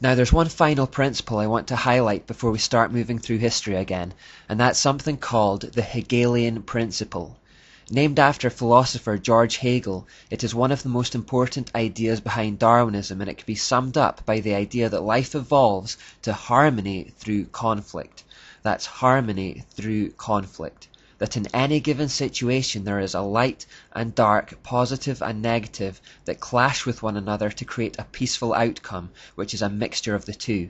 Now there's one final principle I want to highlight before we start moving through history again, and that's something called the Hegelian Principle. Named after philosopher George Hegel, it is one of the most important ideas behind Darwinism, and it can be summed up by the idea that life evolves to harmony through conflict. That's harmony through conflict. That in any given situation there is a light and dark, positive and negative, that clash with one another to create a peaceful outcome, which is a mixture of the two.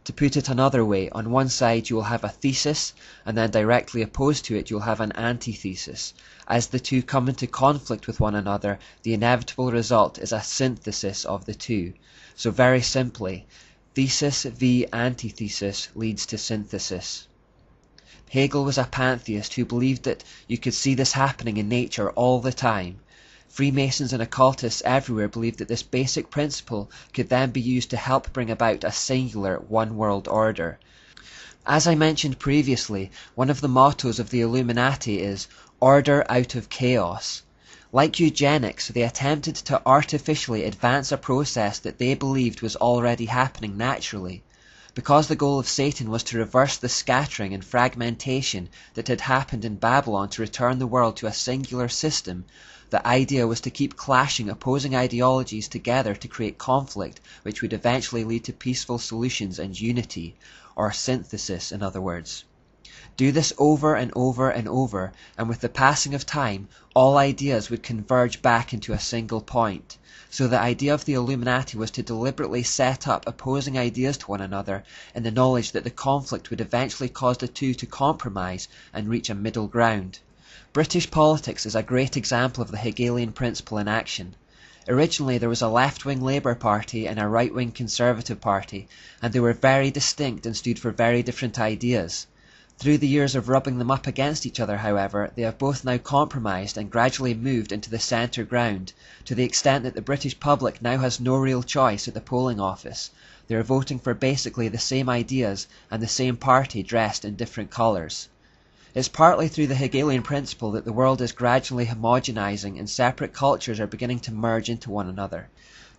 To put it another way, on one side you will have a thesis, and then directly opposed to it you will have an antithesis. As the two come into conflict with one another, the inevitable result is a synthesis of the two. So very simply, thesis v antithesis leads to synthesis. Hegel was a pantheist who believed that you could see this happening in nature all the time. Freemasons and occultists everywhere believed that this basic principle could then be used to help bring about a singular one-world order. As I mentioned previously, one of the mottos of the Illuminati is "order out of chaos." Like eugenics, they attempted to artificially advance a process that they believed was already happening naturally. Because the goal of Satan was to reverse the scattering and fragmentation that had happened in Babylon to return the world to a singular system, the idea was to keep clashing opposing ideologies together to create conflict, which would eventually lead to peaceful solutions and unity, or synthesis in other words. Do this over and over and over, and with the passing of time, all ideas would converge back into a single point. So the idea of the Illuminati was to deliberately set up opposing ideas to one another in the knowledge that the conflict would eventually cause the two to compromise and reach a middle ground. British politics is a great example of the Hegelian principle in action. Originally there was a left-wing Labour Party and a right-wing Conservative Party, and they were very distinct and stood for very different ideas. Through the years of rubbing them up against each other, however, they have both now compromised and gradually moved into the centre ground, to the extent that the British public now has no real choice at the polling office. They are voting for basically the same ideas and the same party dressed in different colours. It's partly through the Hegelian principle that the world is gradually homogenizing and separate cultures are beginning to merge into one another.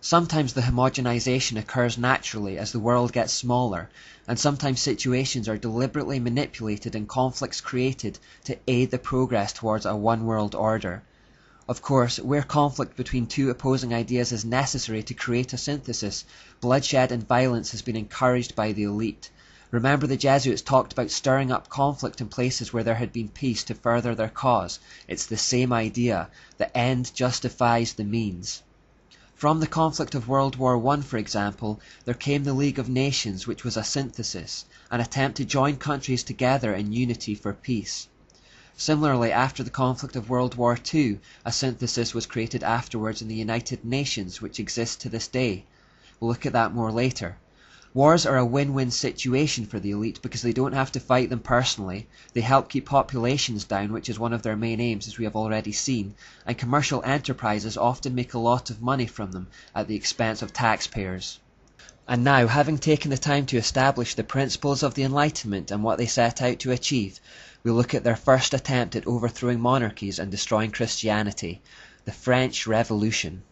Sometimes the homogenization occurs naturally as the world gets smaller, and sometimes situations are deliberately manipulated and conflicts created to aid the progress towards a one-world order. Of course, where conflict between two opposing ideas is necessary to create a synthesis, bloodshed and violence has been encouraged by the elite. Remember, the Jesuits talked about stirring up conflict in places where there had been peace to further their cause. It's the same idea. The end justifies the means. From the conflict of World War I, for example, there came the League of Nations, which was a synthesis, an attempt to join countries together in unity for peace. Similarly, after the conflict of World War II, a synthesis was created afterwards in the United Nations, which exists to this day. We'll look at that more later. Wars are a win-win situation for the elite because they don't have to fight them personally, they help keep populations down, which is one of their main aims as we have already seen, and commercial enterprises often make a lot of money from them at the expense of taxpayers. And now, having taken the time to establish the principles of the Enlightenment and what they set out to achieve, we'll look at their first attempt at overthrowing monarchies and destroying Christianity, the French Revolution.